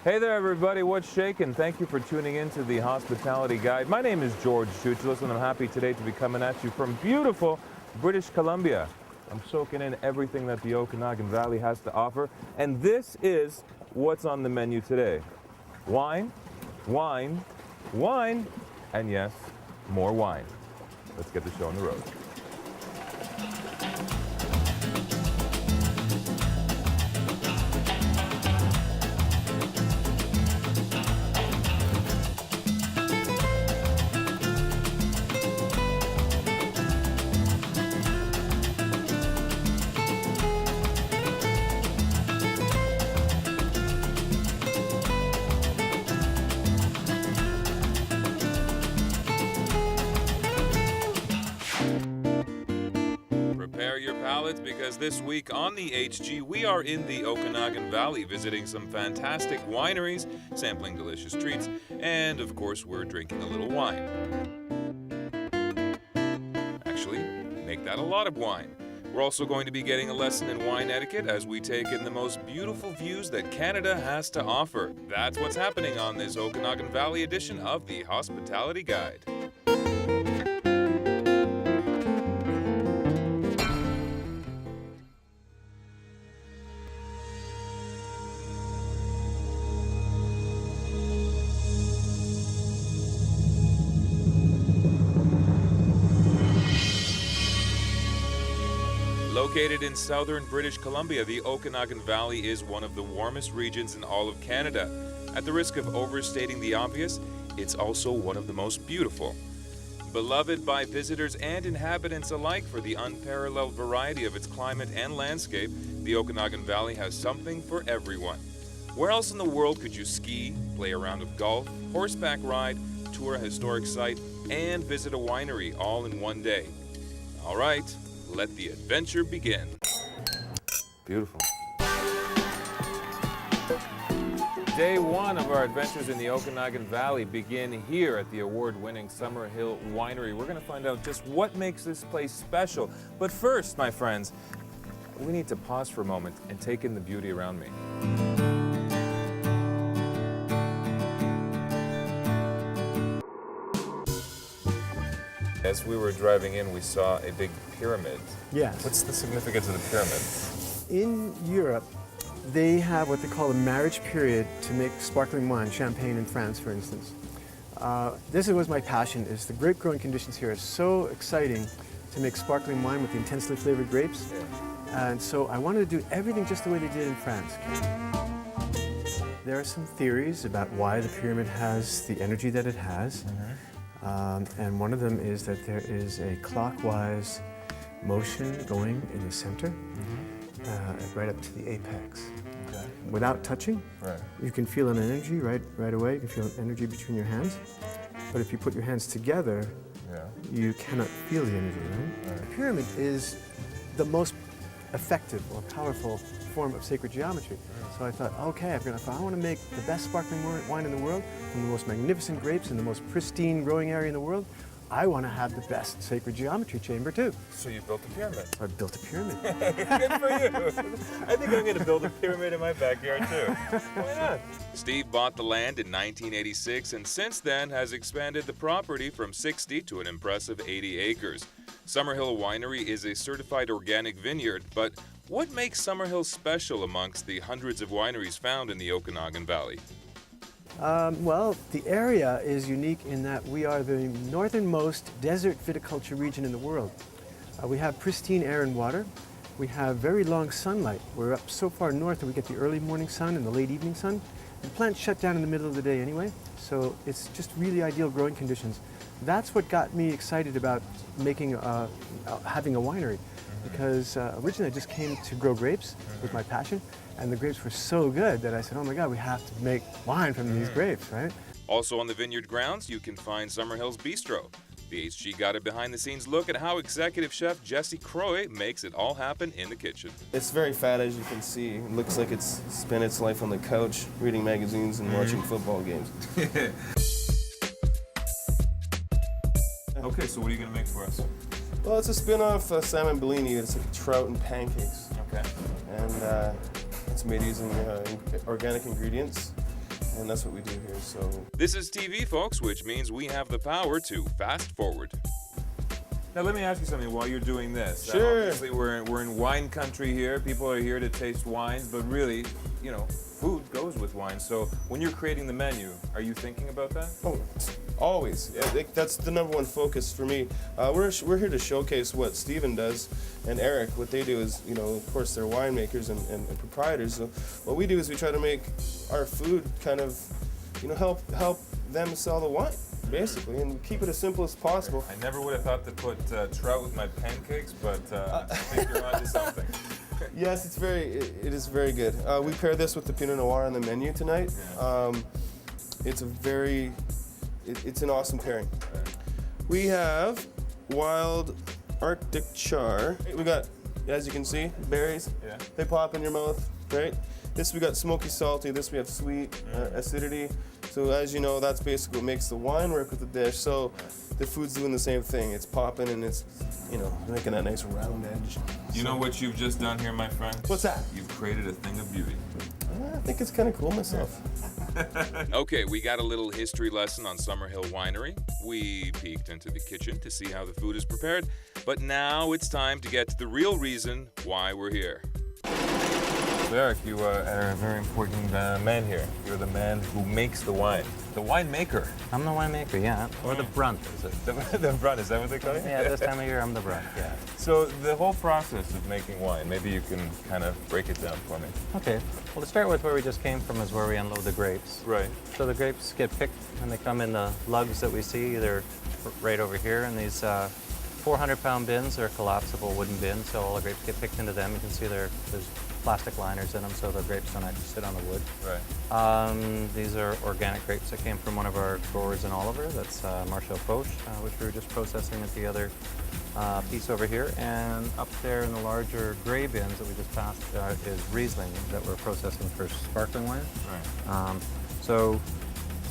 Hey there, everybody. What's shaking? Thank you for tuning in to the Hospitality Guide. My name is George Chuchilos, and I'm happy today to be coming at you from beautiful British Columbia. I'm soaking in everything that the Okanagan Valley has to offer, and this is what's on the menu today. Wine, wine, wine, and yes, more wine. Let's get the show on the road. Prepare your palates, because this week on the HG we are in the Okanagan Valley visiting some fantastic wineries, sampling delicious treats, and of course we're drinking a little wine. Actually, make that a lot of wine. We're also going to be getting a lesson in wine etiquette as we take in the most beautiful views that Canada has to offer. That's what's happening on this Okanagan Valley edition of the Hospitality Guide. Located in southern British Columbia, the Okanagan Valley is one of the warmest regions in all of Canada. At the risk of overstating the obvious, it's also one of the most beautiful. Beloved by visitors and inhabitants alike for the unparalleled variety of its climate and landscape, the Okanagan Valley has something for everyone. Where else in the world could you ski, play a round of golf, horseback ride, tour a historic site, and visit a winery all in one day? All right. Let the adventure begin. Beautiful. Day one of our adventures in the Okanagan Valley begin here at the award-winning Summerhill Winery. We're going to find out just what makes this place special. But first, my friends, we need to pause for a moment and take in the beauty around me. As we were driving in, we saw a big pyramid. Yes. What's the significance of the pyramid? In Europe, they have what they call a marriage period to make sparkling wine, champagne in France, for instance. This was my passion, is the grape growing conditions here are so exciting to make sparkling wine with the intensely flavored grapes. Yeah. And so I wanted to do everything just the way they did in France. There are some theories about why the pyramid has the energy that it has. Mm-hmm. And one of them is that there is a clockwise motion going in the center, mm-hmm. Right up to the apex. Okay. Without touching, right. You can feel an energy right away. You can feel an energy between your hands. But if you put your hands together, yeah. You cannot feel the energy, right? The pyramid is the most effective or powerful form of sacred geometry. So I thought, okay, if I want to make the best sparkling wine in the world, from the most magnificent grapes in the most pristine growing area in the world, I want to have the best sacred geometry chamber too. So you built a pyramid. I built a pyramid. Good for you. I think I'm going to build a pyramid in my backyard too. Why not? Steve bought the land in 1986 and since then has expanded the property from 60 to an impressive 80 acres. Summerhill Winery is a certified organic vineyard, but what makes Summerhill special amongst the hundreds of wineries found in the Okanagan Valley? Well, the area is unique in that we are the northernmost desert viticulture region in the world. We have pristine air and water. We have very long sunlight. We're up so far north that we get the early morning sun and the late evening sun. The plants shut down in the middle of the day anyway, so it's just really ideal growing conditions. That's what got me excited about making, having a winery, because originally I just came to grow grapes with my passion. And the grapes were so good that I said, oh my God, we have to make wine from these grapes, right? Also on the vineyard grounds, you can find Summerhill's Bistro. The HG got a behind-the-scenes look at how executive chef Jesse Croy makes it all happen in the kitchen. It's very fat, as you can see. It looks like it's spent its life on the couch, reading magazines and watching football games. Okay, so what are you going to make for us? Well, it's a spin-off salmon bellini. It's like trout and pancakes. Okay. And it's made using organic ingredients. and that's what we do here. So This is TV, folks, which means we have the power to fast forward. Now let me ask you something while you're doing this. Sure. Obviously we're in wine country here. People are here to taste wines, but really, you know, food goes with wine. So when you're creating the menu, are you thinking about that? oh, always. That's the number one focus for me. We're here to showcase what Steven does and Eric. What they do is, you know, of course, they're winemakers and proprietors. So what we do is we try to make our food kind of, you know, help them sell the wine, basically, and keep it as simple as possible. I never would have thought to put trout with my pancakes, but I think you're onto something. Yes, it is very good. We pair this with the Pinot Noir on the menu tonight. Yeah. It's an awesome pairing. We have wild Arctic char. We got, as you can see, berries. Yeah. They pop in your mouth, right? This we got smoky salty. This we have sweet, acidity. So as you know, that's basically what makes the wine work with the dish. So the food's doing the same thing. It's popping and it's, you know, making that nice round edge. You know what you've just done here, my friend? What's that? You've created a thing of beauty. I think it's kind of cool myself. Okay, we got a little history lesson on Summerhill Winery. We peeked into the kitchen to see how the food is prepared, but now it's time to get to the real reason why we're here. Eric, you are a very important man here. You're the man who makes the wine. The winemaker. I'm the winemaker, yeah. Or the brunt, is it? The brunt, is that what they call you? Yeah, this time of year I'm the brunt, yeah. So the whole process of making wine, maybe you can kind of break it down for me. Okay, well to start with where we just came from is where we unload the grapes. Right. So the grapes get picked and they come in the lugs that we see. They're right over here in these 400-pound bins. They're collapsible wooden bins, so all the grapes get picked into them. You can see there's plastic liners in them, so the grapes don't actually sit on the wood. Right. These are organic grapes that came from one of our growers in Oliver. That's Marshall Foch, which we were just processing at the other piece over here. And up there in the larger gray bins that we just passed is Riesling that we're processing for sparkling wine. Right. So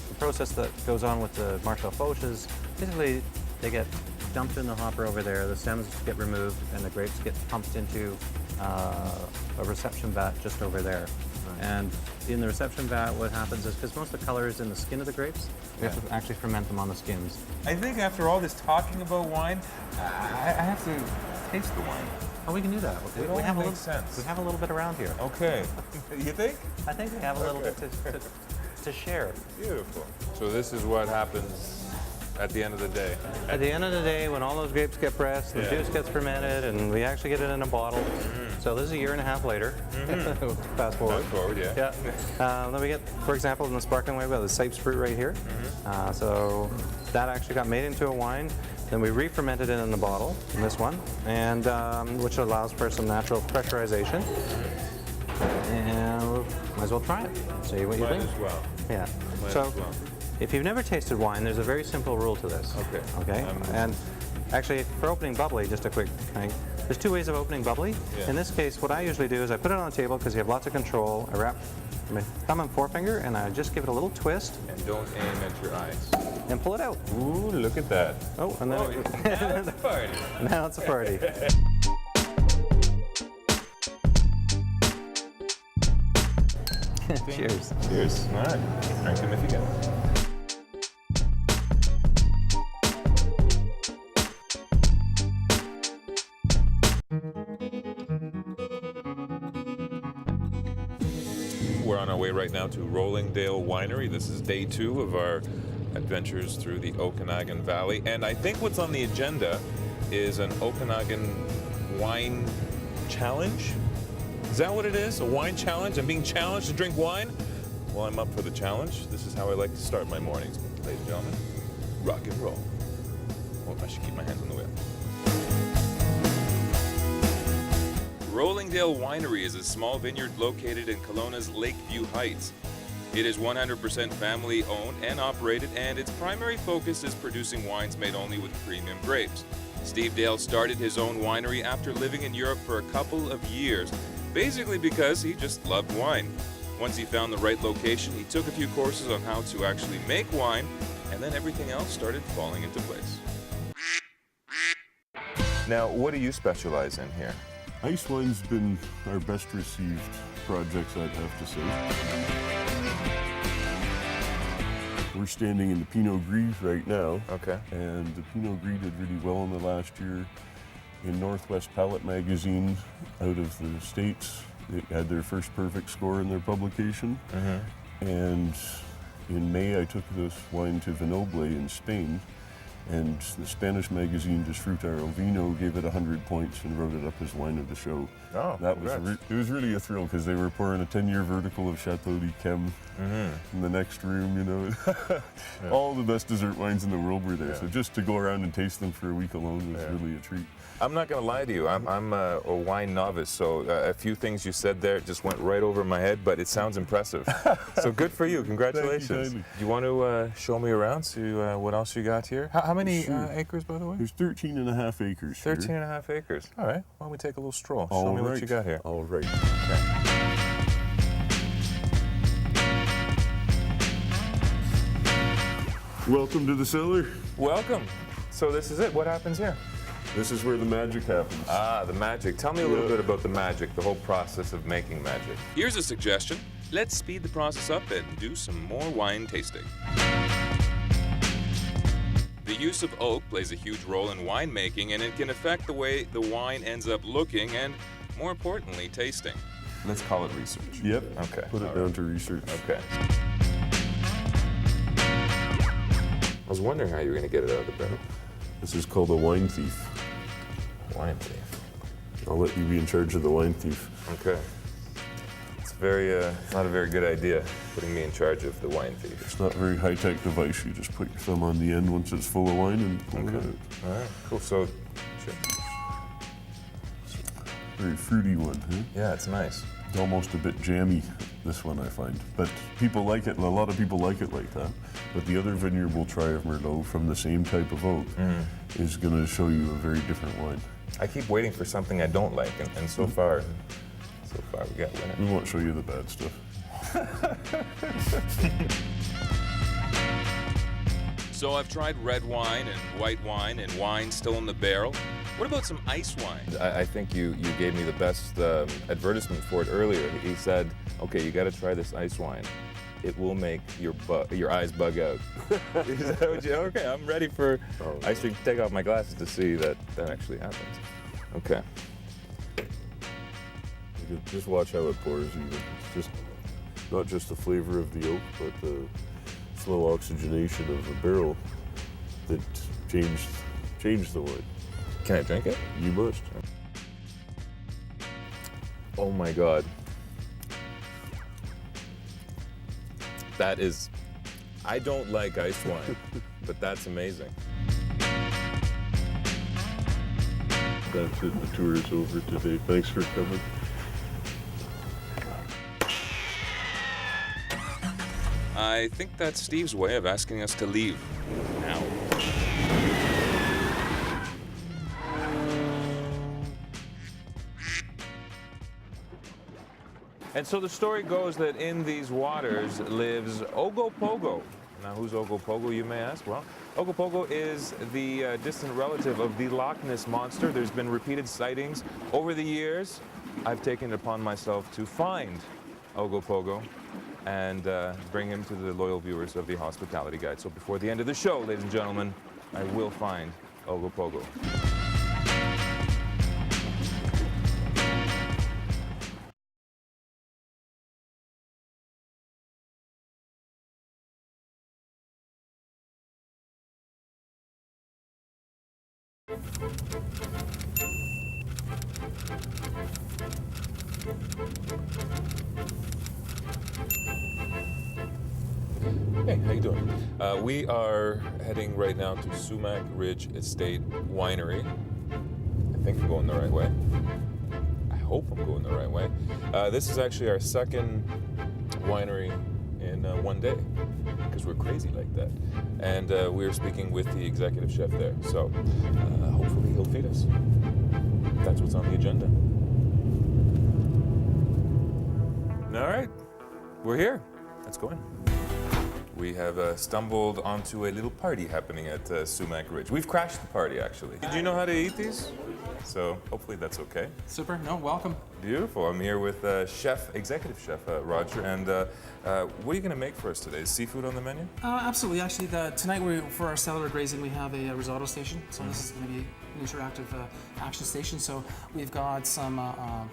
the process that goes on with the Marshall Foch is basically they get dumped in the hopper over there, the stems get removed, and the grapes get pumped into a reception vat just over there. Right. And in the reception vat, what happens is, because most of the color is in the skin of the grapes, we have to actually ferment them on the skins. I think after all this talking about wine, I have to taste the wine. Oh, we can do that. It all makes sense. We have a little bit around here. Okay. You think? I think we have a little bit to share. Beautiful. So this is what happens at the end of the day. At the end of the day, when all those grapes get pressed, the juice gets fermented, and we actually get it in a bottle. So this is a year and a half later. Fast forward. Fast forward, yeah. Then we get, for example, in the sparkling wine, we have the Sipes fruit right here. So that actually got made into a wine. Then we re-fermented it in the bottle, in this one, and which allows for some natural pressurization. And might as well try it. See what you think. Might as well. Yeah. Might So as well. if you've never tasted wine, there's a very simple rule to this. Okay. Okay. And actually, for opening bubbly, just a quick thing. There's two ways of opening bubbly. Yeah. In this case, what I usually do is I put it on the table because you have lots of control. I wrap my thumb and forefinger, and I just give it a little twist. And don't aim at your eyes. And pull it out. Ooh, look at that. Oh, and then now it's a party. now it's a party. Cheers. Cheers. All right. Drink them if you get them. We're on our way right now to Rollingdale Winery. This is day 2 of our adventures through the Okanagan Valley. And I think what's on the agenda is an Okanagan wine challenge. Is that what it is? A wine challenge? I'm being challenged to drink wine? Well, I'm up for the challenge. This is how I like to start my mornings, ladies and gentlemen. Rock and roll. Well, I should keep my hands on the wheel. Rollingdale Winery is a small vineyard located in Kelowna's Lakeview Heights. It is 100% family owned and operated, and its primary focus is producing wines made only with premium grapes. Steve Dale started his own winery after living in Europe for a couple of years, basically because he just loved wine. Once he found the right location, he took a few courses on how to actually make wine, and then everything else started falling into place. Now, what do you specialize in here? Ice wine's been our best received projects, I'd have to say. We're standing in the Pinot Gris right now. Okay. And the Pinot Gris did really well in the last year. In Northwest Palate magazine out of the States, they had their first perfect score in their publication. And in May, I took this wine to Vinoble in Spain, and the Spanish magazine Disfrutar el Vino gave it 100 points and wrote it up as wine of the show. Oh, That was it was really a thrill because they were pouring a 10-year vertical of Chateau d'Yquem in the next room, you know. All the best dessert wines in the world were there. So just to go around and taste them for a week alone was really a treat. I'm not going to lie to you. I'm a wine novice, so a few things you said there just went right over my head, but it sounds impressive. So good for you. Congratulations. Thank you kindly. You want to show me around, see what else you got here? How many acres, by the way? There's 13 and a half acres here. 13 and a half acres. All right. Why don't we take a little stroll? All Show me right. what you got here. All right. Welcome to the cellar. Welcome. So this is it. What happens here? This is where the magic happens. Ah, the magic. Tell me a little bit about the magic, the whole process of making magic. Here's a suggestion. Let's speed the process up and do some more wine tasting. The use of oak plays a huge role in winemaking, and it can affect the way the wine ends up looking and, more importantly, tasting. Let's call it research. Yep. Okay. Put it down to research. Okay. I was wondering how you were going to get it out of the barrel. This is called a wine thief. Wine thief. I'll let you be in charge of the wine thief. Okay. It's not a very good idea, putting me in charge of the wine thief. It's not a very high-tech device. You just put your thumb on the end once it's full of wine and pull it out. All right, cool. So, Very fruity one, huh? yeah, it's nice. It's almost a bit jammy, this one I find. But people like it, and a lot of people like it like that. But the other vineyard we'll try of Merlot from the same type of oak is going to show you a very different wine. I keep waiting for something I don't like, and so far we got winner. We won't show you the bad stuff. So I've tried red wine and white wine and wine still in the barrel. What about some ice wine? I think you gave me the best advertisement for it earlier. He said, okay, you got to try this ice wine. It will make your eyes bug out. Is that what you, okay, I'm ready for, I should take off my glasses to see that actually happens. Okay. You can just watch how it pours even. It's just not just the flavor of the oak, but the slow oxygenation of the barrel that changed the wine. Can I drink it? You must. Oh my God. That is, I don't like ice wine, but that's amazing. That's it. The tour is over today. Thanks for coming. I think that's Steve's way of asking us to leave now. And so the story goes that in these waters lives Ogopogo. Now, who's Ogopogo, you may ask? Well, Ogopogo is the distant relative of the Loch Ness Monster. There's been repeated sightings over the years. I've taken it upon myself to find Ogopogo and bring him to the loyal viewers of the Hospitality Guide. So before the end of the show, ladies and gentlemen, I will find Ogopogo. Hey, how you doing? We are heading right now to Sumac Ridge Estate Winery. I think I'm going the right way. I hope I'm going the right way. This is actually our second winery in one day, because we're crazy like that. And we're speaking with the executive chef there. So hopefully he'll feed us. That's what's on the agenda. All right, we're here. Let's go in. We have stumbled onto a little party happening at Sumac Ridge. We've crashed the party, actually. Did you know how to eat these? So hopefully that's okay. Super. No, welcome. Beautiful. I'm here with executive chef Roger. And what are you going to make for us today? Is seafood on the menu? Absolutely. Actually, tonight for our cellar grazing, we have a risotto station. So this is going to be an interactive action station. So we've got some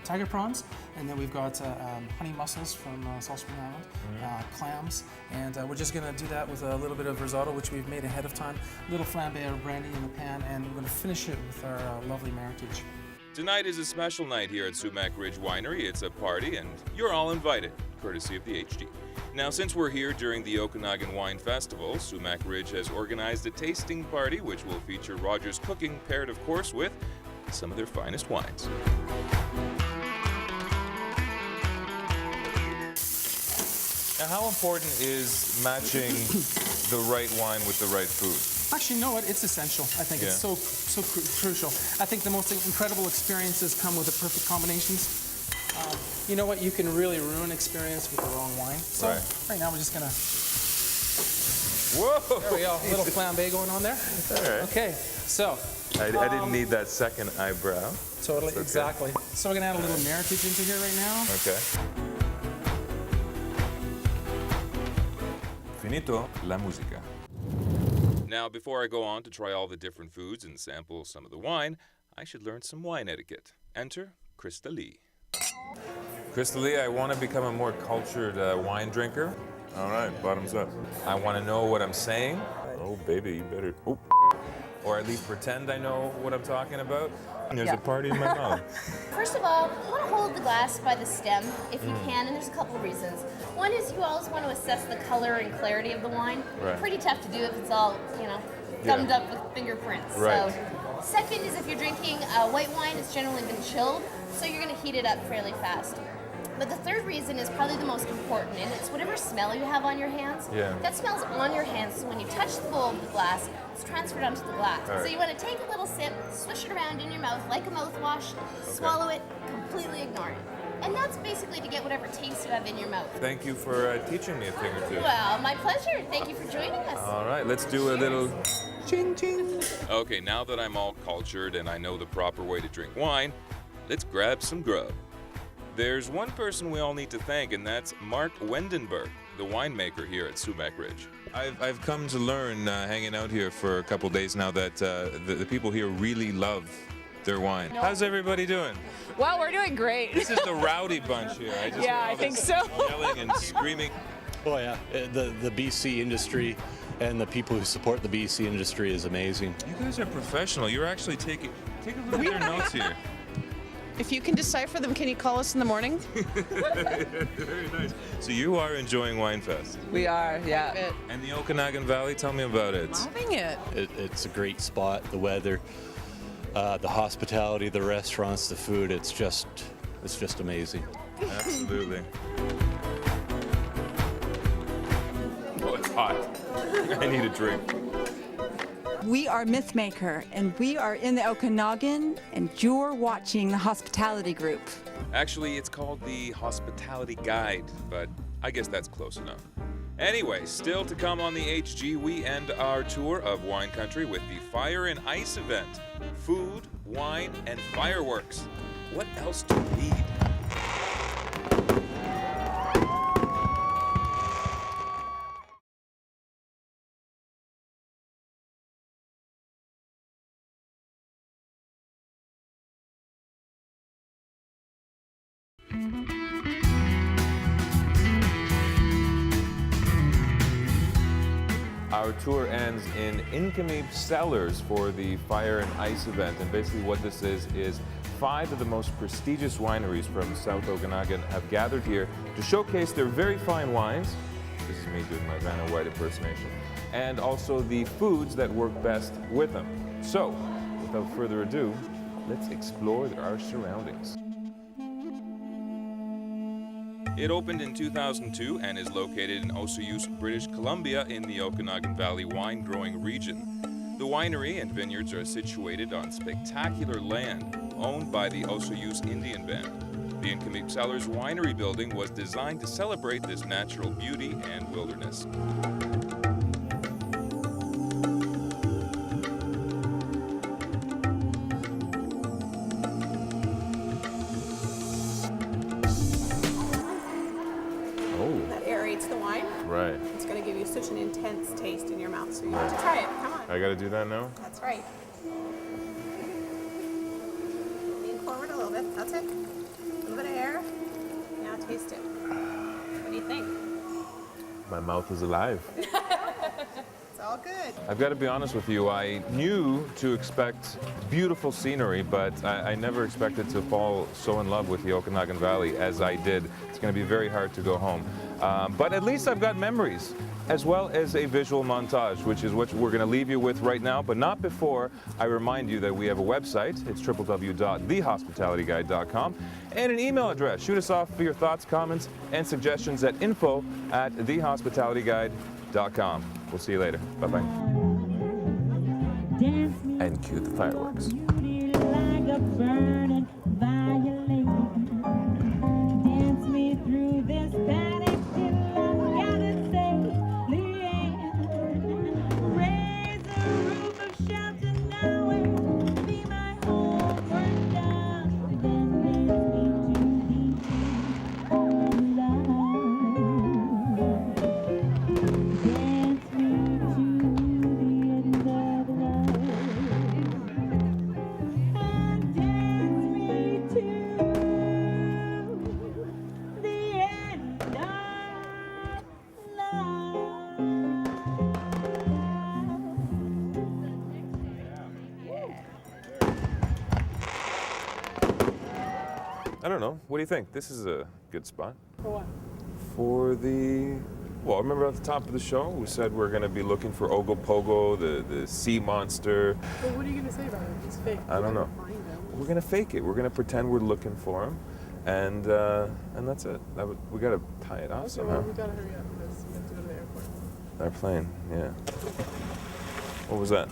tiger prawns, and then we've got honey mussels from Salt Spring Island, clams, and we're just going to do that with a little bit of risotto, which we've made ahead of time, a little flambe of brandy in the pan, and we're going to finish it with our lovely meritage. Tonight is a special night here at Sumac Ridge Winery. It's a party, and you're all invited, courtesy of the HG. Now, since we're here during the Okanagan Wine Festival, Sumac Ridge has organized a tasting party which will feature Roger's cooking, paired, of course, with some of their finest wines. Now, how important is matching the right wine with the right food? Actually, you know what? It's essential. I think it's so crucial. I think the most incredible experiences come with the perfect combinations. You know what? You can really ruin experience with the wrong wine. So right now we're just gonna. Whoa! There we go. A little flambe going on there. All right. Okay. So. I didn't need that second eyebrow. Totally. Okay. Exactly. So we're gonna add a little meritage into here right now. Okay. Finito la musica. Now, before I go on to try all the different foods and sample some of the wine, I should learn some wine etiquette. Enter Krista Lee. Krista Lee, I want to become a more cultured wine drinker. All right, bottoms up. I want to know what I'm saying. Oh, baby, you better... Oh. Or at least pretend I know what I'm talking about. There's a party in my mouth. First of all, you want to hold the glass by the stem if you can, and there's a couple of reasons. One is you always want to assess the color and clarity of the wine. Right. Pretty tough to do if it's all, gummed up with fingerprints. Right. So, second is if you're drinking white wine, it's generally been chilled, so you're going to heat it up fairly fast. But the third reason is probably the most important, and it's whatever smell you have on your hands. Yeah. That smell's on your hands, so when you touch the bowl of the glass, it's transferred onto the glass. All right. So you want to take a little sip, swish it around in your mouth like a mouthwash, swallow it, completely ignore it. And that's basically to get whatever taste you have in your mouth. Thank you for teaching me a thing or two. Well, my pleasure. Thank you for joining us. All right, let's do a little ching ching. Okay, now that I'm all cultured and I know the proper way to drink wine, let's grab some grub. There's one person we all need to thank, and that's Mark Wendenberg, the winemaker here at Sumac Ridge. I've come to learn, hanging out here for a couple days now, that the people here really love their wine. How's everybody doing? Well, we're doing great. This is the rowdy bunch here. Yeah, I think so. Yelling and screaming. Oh yeah, the BC industry and the people who support the BC industry is amazing. You guys are professional. You're actually take a look at your notes here. If you can decipher them, can you call us in the morning? Very nice. So you are enjoying Winefest. We are, yeah. And the Okanagan Valley, tell me about it. Loving it. It's a great spot. The weather, the hospitality, the restaurants, the food. It's just amazing. Absolutely. Oh, it's hot. I need a drink. We are Mythmaker, and we are in the Okanagan, and you're watching the Hospitality Group. Actually, it's called the Hospitality Guide, but I guess that's close enough. Anyway, still to come on the HG, we end our tour of wine country with the Fire and Ice event. Food, wine, and fireworks. What else do you need? Our tour ends in Inkamip Cellars for the Fire and Ice event. And basically what this is 5 of the most prestigious wineries from South Okanagan have gathered here to showcase their very fine wines. This is me doing my Vanna White impersonation. And also the foods that work best with them. So, without further ado, let's explore our surroundings. It opened in 2002 and is located in Osoyoos, British Columbia in the Okanagan Valley wine growing region. The winery and vineyards are situated on spectacular land owned by the Osoyoos Indian Band. The Incoming Cellars Winery building was designed to celebrate this natural beauty and wilderness. That aerates the wine. Right. It's going to give you such an intense taste in your mouth, so you have to try it. Come on. I got to do that now? That's right. Lean forward a little bit. That's it. A little bit of air. Now taste it. What do you think? My mouth is alive. It's all good. I've got to be honest with you, I knew to expect beautiful scenery, but I never expected to fall so in love with the Okanagan Valley as I did. It's going to be very hard to go home. But at least I've got memories, as well as a visual montage, which is what we're going to leave you with right now, but not before I remind you that we have a website. It's www.thehospitalityguide.com, and an email address. Shoot us off for your thoughts, comments, and suggestions at info@thehospitalityguide.com. We'll see you later. Bye-bye. And cue the fireworks. I don't know. What do you think? This is a good spot. For what? For the... Well, remember at the top of the show, we said we're going to be looking for Ogopogo, the sea monster. Well, what are you going to say about it? It's fake. I don't know. We're going to fake it. We're going to pretend we're looking for him, and that's it. We got to tie it off somehow. Well, we got to hurry up because we have to go to the airport. Our plane, yeah. What was that?